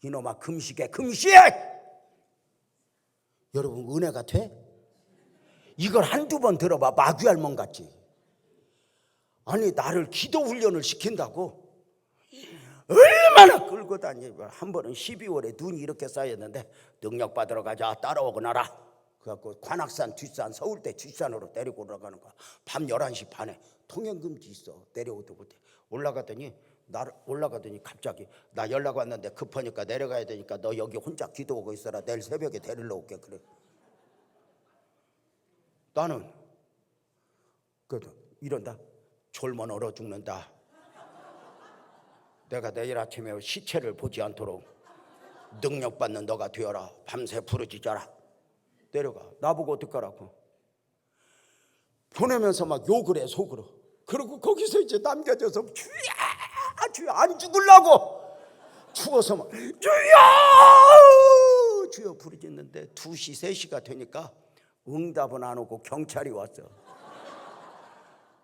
이놈아 금식해 금식! 여러분 은혜가 돼? 이걸 한두 번 들어봐. 마귀할멈 같지. 아니 나를 기도 훈련을 시킨다고 얼마나 끌고 다니고. 한 번은 12월에 눈이 이렇게 쌓였는데 능력 받으러 가자 따라오고 나라. 그래갖고 관악산 뒷산 서울대 뒷산으로 데리고 올라가는 거야. 밤 11시 반에 통행금지 있어. 내려오고 올라가더니 갑자기 나 연락 왔는데 급하니까 내려가야 되니까 너 여기 혼자 기도하고 있어라. 내일 새벽에 데리러 올게. 그래. 나는 이런다. 졸면 얼어 죽는다. 내가 내일 아침에 시체를 보지 않도록 능력받는 너가 되어라. 밤새 부르짖어라. 내려가. 나보고 어떡하라고. 보내면서 막 욕을 해 속으로. 그리고 거기서 이제 남겨져서 주여 안 죽으려고 죽어서 막 주여 부르짖는데 2시 3시가 되니까 응답은 안 오고 경찰이 왔어.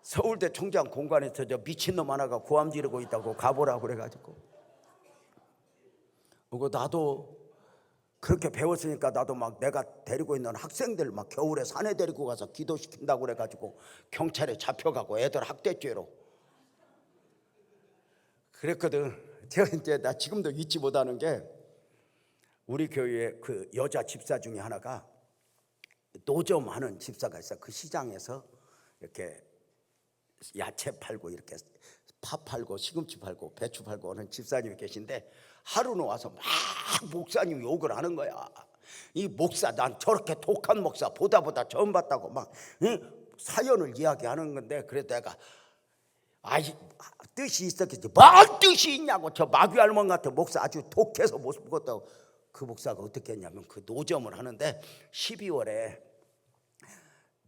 서울대 총장 공간에서 저 미친놈 하나가 고함 지르고 있다고 가보라고 그래가지고. 그리고 나도 그렇게 배웠으니까 나도 막 내가 데리고 있는 학생들 막 겨울에 산에 데리고 가서 기도시킨다고 그래가지고 경찰에 잡혀가고 애들 학대죄로 그랬거든. 제가 이제 나 지금도 잊지 못하는 게 우리 교회에 그 여자 집사 중에 하나가 노점 하는 집사가 있어. 그 시장에서 이렇게 야채 팔고 이렇게 파 팔고 시금치 팔고 배추 팔고 하는 집사님이 계신데 하루는 와서 막 목사님 욕을 하는 거야. 이 목사 난 저렇게 독한 목사 보다 처음 봤다고 막 사연을 이야기하는 건데 그래도 내가 뜻이 있었겠지. 뭔 뜻이 있냐고. 저 마귀할멈 같은 목사 아주 독해서 못 죽었다고. 그 목사가 어떻게 했냐면 그 노점을 하는데 12월에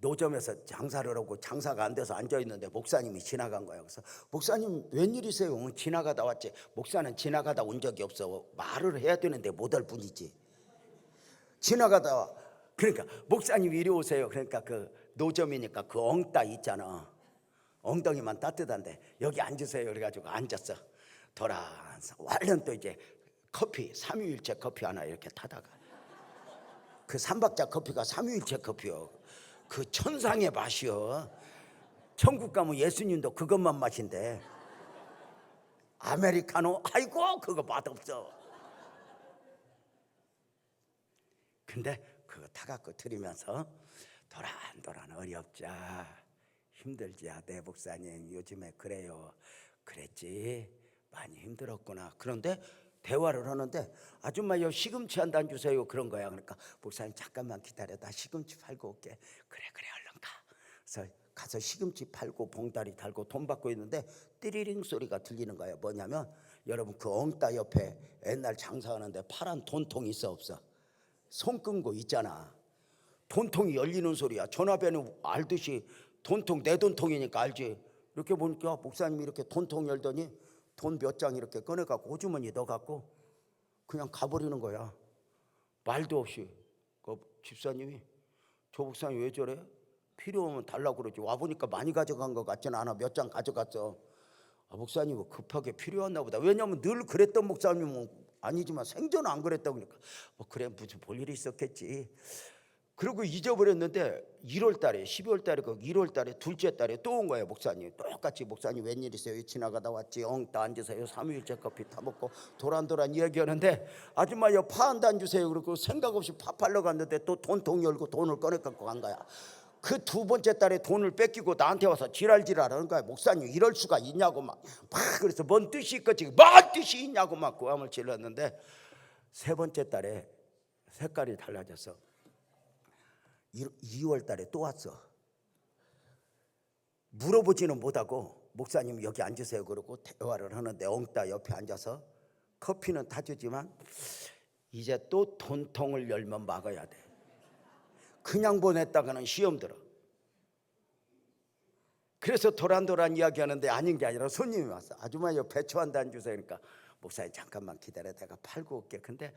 노점에서 장사를 하고 장사가 안 돼서 앉아있는데 목사님이 지나간 거예요. 그래서 목사님 웬일이세요? 지나가다 왔지. 목사는 지나가다 온 적이 없어. 말을 해야 되는데 못할 뿐이지. 지나가다 그러니까 목사님 이리 오세요. 그러니까 그 노점이니까 그 엉따 있잖아. 엉덩이만 따뜻한데 여기 앉으세요. 그래가지고 앉았어. 얼른 또 이제 커피 삼위일체 커피 하나 이렇게 타다가 그 삼박자 커피가 삼위일체 커피요. 그 천상의 맛이요. 천국 가면 예수님도 그것만 마신대. 아메리카노 아이고 그거 맛없어. 근데 그거 타갖고 들이면서 도란도란 어렵자 힘들지야 내 목사님 요즘에 그래요. 그랬지 많이 힘들었구나. 그런데 대화를 하는데 아줌마요 시금치 한 단 주세요. 그런 거야. 그러니까 목사님 잠깐만 기다려. 나 시금치 팔고 올게. 그래 얼른 가. 그래서 가서 시금치 팔고 봉다리 달고 돈 받고 있는데 띠리링 소리가 들리는 거야. 뭐냐면 여러분 그 엉따 옆에 옛날 장사하는데 파란 돈통이 있어 없어? 손 끈 거 있잖아. 돈통이 열리는 소리야. 전화배는 알듯이 돈통 내 돈통이니까 알지. 이렇게 보니까 목사님이 이렇게 돈통 열더니 돈 몇 장 이렇게 꺼내갖고 호주머니에 넣어갖고 그냥 가버리는 거야. 말도 없이. 그 집사님이 저 목사님 왜 저래? 필요하면 달라고 그러지. 와보니까 많이 가져간 것 같지는 않아. 몇 장 가져갔어. 목사님 급하게 필요했나 보다. 왜냐하면 늘 그랬던 목사님은 아니지만 생전은 안 그랬다고 그러니까 그래 무슨 볼 일이 있었겠지. 그리고 잊어버렸는데 1월 달에 12월 달에 1월 달에 둘째 달에 또 온 거예요. 목사님 똑같이 목사님 웬일이세요? 지나가다 왔지. 엉따 앉으세요. 삼위일체 커피 타먹고 도란도란 이야기하는데 아줌마요 파 한 단 주세요. 그리고 생각 없이 파 팔러 갔는데 또 돈통 열고 돈을 꺼내 갖고 간 거야. 그 두 번째 달에 돈을 뺏기고 나한테 와서 지랄하는 거야. 목사님 이럴 수가 있냐고 막 그래서 뭔 뜻이 있겠지. 뭔 뜻이 있냐고 막 고함을 질렀는데 세 번째 달에 색깔이 달라졌어. 2월 달에 또 왔어. 물어보지는 못하고 목사님 여기 앉으세요 그러고 대화를 하는데 엉따 옆에 앉아서 커피는 타주지만 이제 또 돈통을 열면 막아야 돼. 그냥 보냈다가는 시험 들어. 그래서 도란도란 이야기하는데 아닌 게 아니라 손님이 왔어. 아줌마요 배추 한 단 주세요. 그러니까 목사님 잠깐만 기다려, 내가 팔고 올게. 근데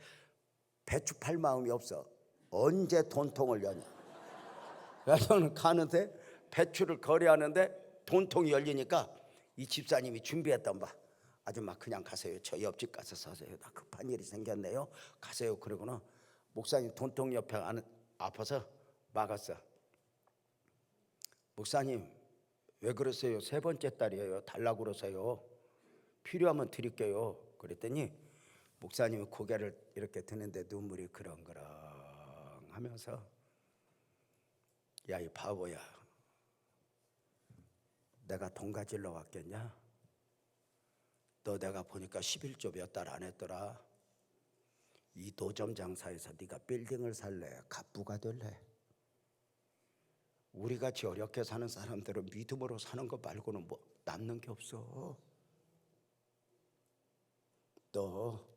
배추 팔 마음이 없어. 언제 돈통을 여냐. 그래서 가는데 배추를 거래하는데 돈통이 열리니까 이 집사님이 준비했던 바, 아줌마 그냥 가세요. 저 옆집 가서 서세요. 나 급한 일이 생겼네요. 가세요. 그러고는 목사님 돈통 옆에 아파서 막았어. 목사님 왜 그러세요? 세 번째 딸이에요. 달라고 그러세요. 필요하면 드릴게요. 그랬더니 목사님이 고개를 이렇게 드는데 눈물이 그렁그렁 하면서, 야 이 바보야, 내가 돈 가지러 왔겠냐? 너 내가 보니까 11조 몇 달 안 했더라. 이 노점 장사에서 네가 빌딩을 살래? 갑부가 될래? 우리같이 어렵게 사는 사람들은 믿음으로 사는 거 말고는 뭐 남는 게 없어. 너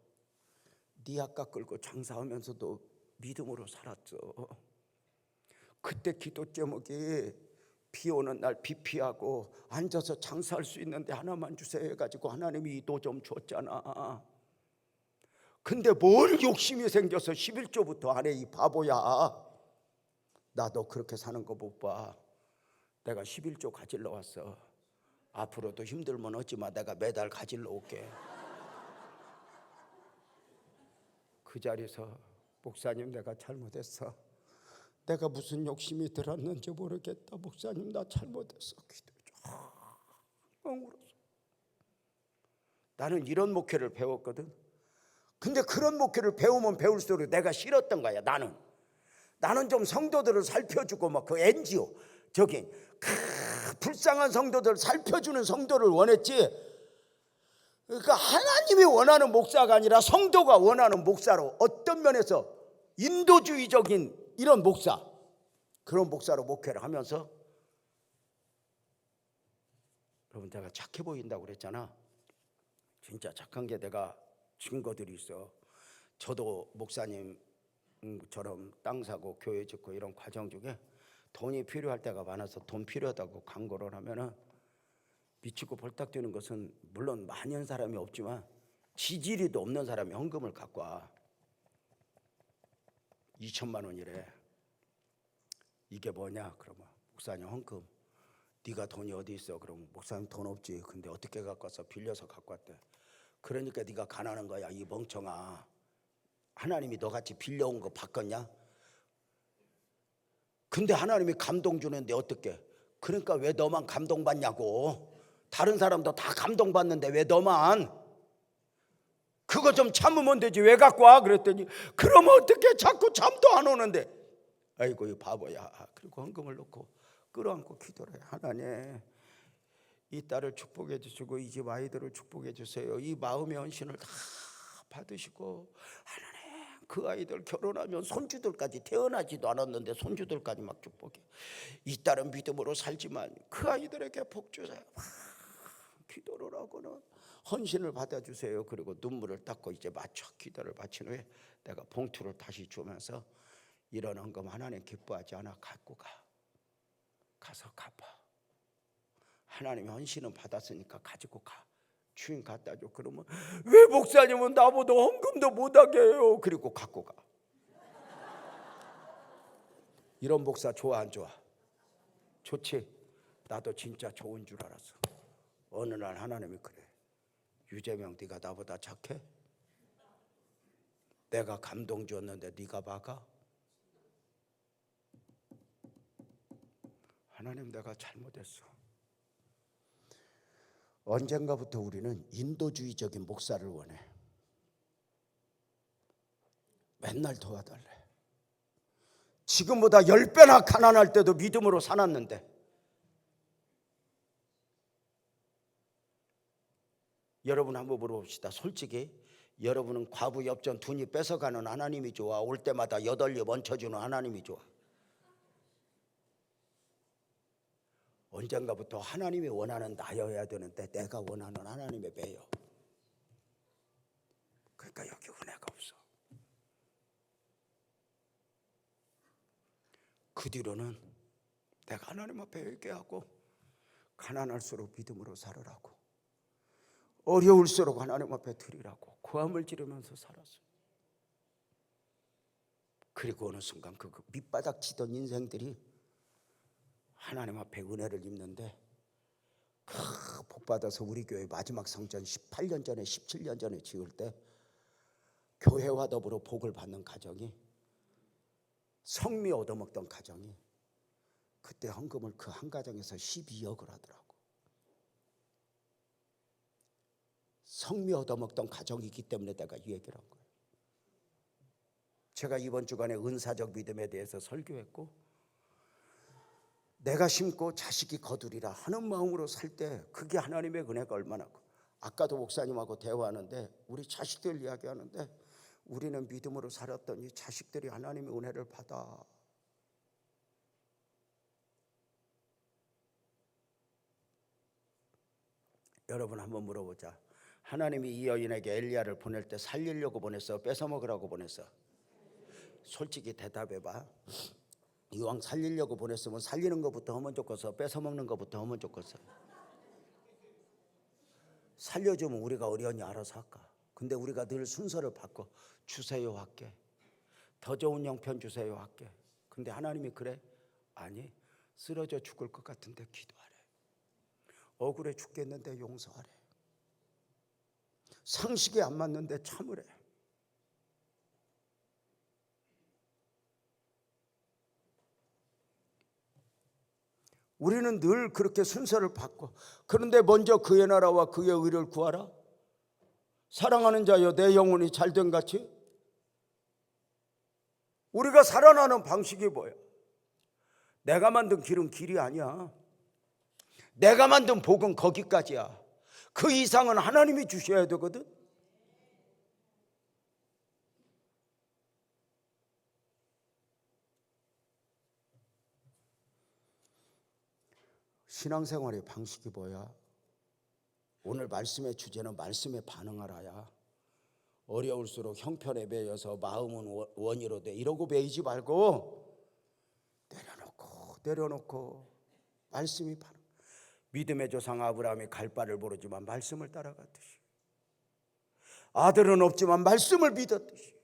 네 아까 끌고 장사하면서도 믿음으로 살았어. 그때 기도 제목이 비 오는 날 비 피하고 앉아서 장사할 수 있는데 하나만 주세요 해가지고 하나님이 이 노점 줬잖아. 근데 뭘 욕심이 생겨서 11조부터 안 해, 이 바보야. 나도 그렇게 사는 거 못 봐. 내가 11조 가지러 왔어. 앞으로도 힘들면 어찌 마, 내가 매달 가지러 올게. 그 자리에서 목사님 내가 잘못했어. 내가 무슨 욕심이 들었는지 모르겠다. 목사님 나 잘못했어. 기도해. 울었어. 나는 이런 목회를 배웠거든. 근데 그런 목회를 배우면 배울수록 내가 싫었던 거야. 나는 좀 성도들을 살펴주고 막 그 NGO 저기 불쌍한 성도들 살펴주는 성도를 원했지. 그러니까 하나님이 원하는 목사가 아니라 성도가 원하는 목사로, 어떤 면에서 인도주의적인 이런 목사, 그런 목사로 목회를 하면서, 여러분 내가 착해 보인다고 그랬잖아. 진짜 착한 게 내가 증거들이 있어. 저도 목사님처럼 땅 사고 교회 짓고 이런 과정 중에 돈이 필요할 때가 많아서 돈 필요하다고 광고를 하면은 미치고 벌떡 뛰는 것은, 물론 많은 사람이 없지만 지지리도 없는 사람이 헌금을 갖고 와. 2천만 원이래. 이게 뭐냐? 그러면 목사님 헌금. 네가 돈이 어디 있어? 그러면 목사님 돈 없지. 근데 어떻게 갖고 왔어? 빌려서 갖고 왔대. 그러니까 네가 가난한 거야 이 멍청아. 하나님이 너같이 빌려온 거 바꿨냐? 근데 하나님이 감동 주는데 어떻게? 그러니까 왜 너만 감동받냐고. 다른 사람도 다 감동받는데 왜 너만? 그거 좀 참으면 되지 왜 갖고 와? 그랬더니 그러면 어떻게 자꾸 잠도 안 오는데. 아이고 이 바보야. 그리고 헌금을 넣고 끌어안고 기도를 해. 하나님 이 딸을 축복해 주시고 이 집 아이들을 축복해 주세요. 이 마음의 헌신을 다 받으시고 하나님 그 아이들 결혼하면 손주들까지, 태어나지도 않았는데 손주들까지 막 축복해. 이 딸은 믿음으로 살지만 그 아이들에게 복 주세요. 기도를 하고는 헌신을 받아주세요. 그리고 눈물을 닦고 이제 맞춰 기도를 바친 후에 내가 봉투를 다시 주면서 이런 헌금 하나님 기뻐하지 않아. 갖고 가서 갚아. 하나님이 헌신은 받았으니까 가지고 가. 주인 갖다 줘. 그러면 왜 목사님은 나보다 헌금도 못하게 해요? 그리고 갖고 가. 이런 목사 좋아 안 좋아? 좋지. 나도 진짜 좋은 줄 알았어. 어느 날 하나님이 그래. 유재명 네가 나보다 착해? 내가 감동 줬는데 네가 막아? 하나님 내가 잘못했어. 언젠가부터 우리는 인도주의적인 목사를 원해. 맨날 도와달래. 지금보다 10배나 가난할 때도 믿음으로 살았는데, 여러분 한번 물어봅시다. 솔직히 여러분은 과부 엽전 둔이 뺏어가는 하나님이 좋아? 올 때마다 8입 얹혀주는 하나님이 좋아? 언젠가부터 하나님이 원하는 나여야 되는데 내가 원하는 하나님의 배요. 그러니까 여기 은혜가 없어. 그 뒤로는 내가 하나님 앞에 회개하고 가난할수록 믿음으로 살으라고, 어려울수록 하나님 앞에 드리라고 고함을 지르면서 살았어요. 그리고 어느 순간 그 밑바닥 치던 인생들이 하나님 앞에 은혜를 입는데, 복 받아서 우리 교회 마지막 성전 18년 전에 17년 전에 지을 때 교회와 더불어 복을 받는 가정이, 성미 얻어먹던 가정이 그때 헌금을 그 한 가정에서 12억을 하더라고. 성미 얻어먹던 가정이기 때문에 내가 이 얘기를 한 거예요. 제가 이번 주간에 은사적 믿음에 대해서 설교했고, 내가 심고 자식이 거두리라 하는 마음으로 살 때 그게 하나님의 은혜가 얼마나. 아까도 목사님하고 대화하는데 우리 자식들 이야기하는데, 우리는 믿음으로 살았더니 자식들이 하나님의 은혜를 받아. 여러분 한번 물어보자. 하나님이 이 여인에게 엘리야를 보낼 때 살리려고 보냈어, 뺏어 먹으라고 보냈어? 솔직히 대답해봐. 이왕 살리려고 보냈으면 살리는 것부터 하면 좋겠어, 뺏어 먹는 것부터 하면 좋겠어? 살려주면 우리가 어려우니 알아서 할까? 근데 우리가 늘 순서를 바꿔. 주세요 할게, 더 좋은 형편 주세요 할게. 근데 하나님이 그래? 아니, 쓰러져 죽을 것 같은데 기도하래. 억울해 죽겠는데 용서하래. 상식에 안 맞는데 참으래. 우리는 늘 그렇게 순서를 바꿔. 그런데 먼저 그의 나라와 그의 의를 구하라. 사랑하는 자여, 내 영혼이 잘된 같이. 우리가 살아나는 방식이 뭐야? 내가 만든 길은 길이 아니야. 내가 만든 복은 거기까지야. 그 이상은 하나님이 주셔야 되거든. 신앙생활의 방식이 뭐야? 오늘 말씀의 주제는 말씀에 반응하라야. 어려울수록 형편에 매여서 마음은 원이로 돼 이러고 매이지 말고 내려놓고 말씀이 반응. 믿음의 조상 아브라함이 갈 바를 모르지만 말씀을 따라갔듯이, 아들은 없지만 말씀을 믿었듯이,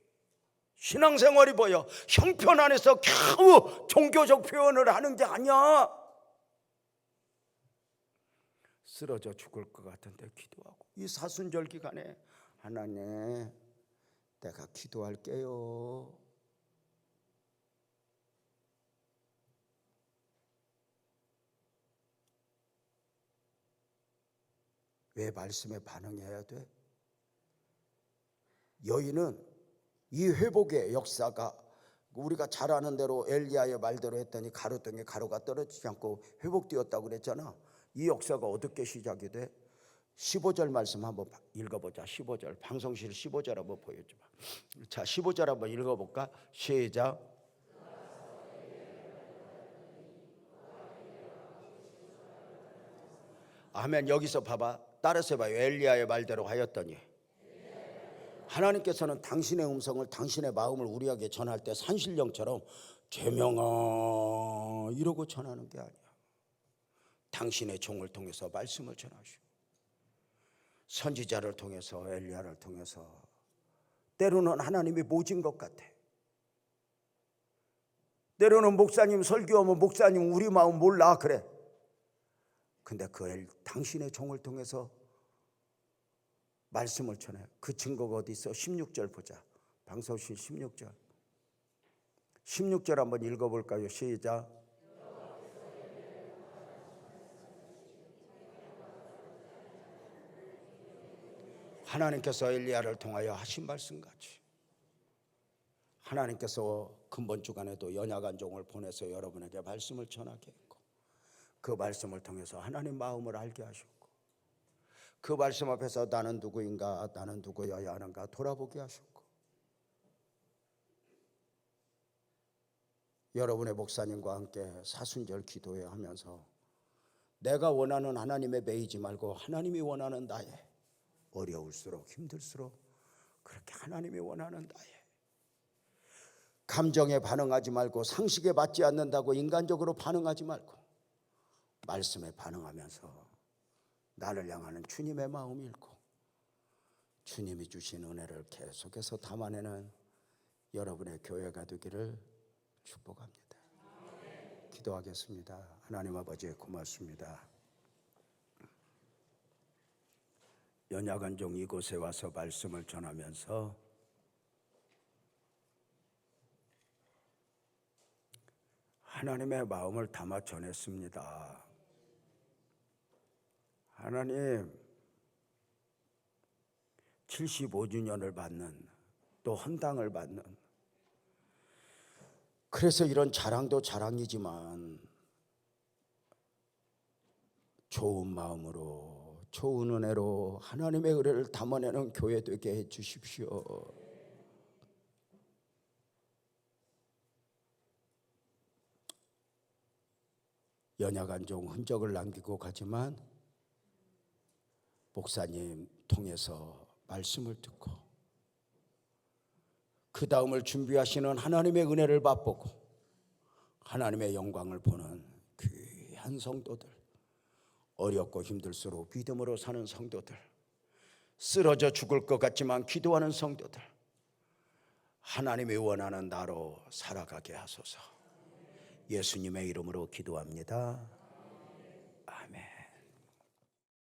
신앙생활이 뭐야? 형편 안에서 겨우 종교적 표현을 하는 게 아니야. 쓰러져 죽을 것 같은데 기도하고, 이 사순절 기간에 하나님 내가 기도할게요. 왜 말씀에 반응해야 돼? 여인은 이 회복의 역사가 우리가 잘 아는 대로 엘리야의 말대로 했더니 가로등에 가로가 떨어지지 않고 회복되었다고 그랬잖아. 이 역사가 어떻게 시작이 돼? 15절 말씀 한번 읽어보자. 15절, 방송실 15절 한번 보여줘봐. 자, 15절 한번 읽어볼까? 시작. 아멘. 여기서 봐봐, 따라서 해봐요. 엘리야의 말대로 하였더니. 하나님께서는 당신의 음성을, 당신의 마음을 우리에게 전할 때 산신령처럼 제명아 이러고 전하는 게 아니야. 당신의 종을 통해서 말씀을 전하시고, 선지자를 통해서, 엘리야를 통해서. 때로는 하나님이 모진 것 같아. 때로는 목사님 설교하면 목사님 우리 마음 몰라 그래. 근데 당신의 종을 통해서 말씀을 전해. 그 증거가 어디 있어? 16절 보자. 방송실 16절. 16절 한번 읽어볼까요? 시작. 하나님께서 엘리야를 통하여 하신 말씀같이 하나님께서 근본 주간에도 연약한 종을 보내서 여러분에게 말씀을 전하게 했고, 그 말씀을 통해서 하나님 마음을 알게 하셨고, 그 말씀 앞에서 나는 누구인가, 나는 누구여야 하는가 돌아보게 하셨고, 여러분의 목사님과 함께 사순절 기도회 하면서 내가 원하는 하나님에 매이지 말고 하나님이 원하는 나의, 어려울수록 힘들수록 그렇게 하나님이 원하는 나의 감정에 반응하지 말고, 상식에 맞지 않는다고 인간적으로 반응하지 말고 말씀에 반응하면서 나를 향하는 주님의 마음을 읽고 주님이 주신 은혜를 계속해서 담아내는 여러분의 교회가 되기를 축복합니다. 기도하겠습니다. 하나님 아버지, 고맙습니다. 연약한 종 이곳에 와서 말씀을 전하면서 하나님의 마음을 담아 전했습니다. 하나님, 75주년을 받는, 또 헌당을 받는, 그래서 이런 자랑도 자랑이지만 좋은 마음으로, 좋은 은혜로 하나님의 은혜를 담아내는 교회 되게 해 주십시오. 연약한 종 흔적을 남기고 가지만 목사님 통해서 말씀을 듣고 그 다음을 준비하시는 하나님의 은혜를 맛보고 하나님의 영광을 보는 귀한 성도들, 어렵고 힘들수록 믿음으로 사는 성도들, 쓰러져 죽을 것 같지만 기도하는 성도들, 하나님이 원하는 나로 살아가게 하소서. 예수님의 이름으로 기도합니다.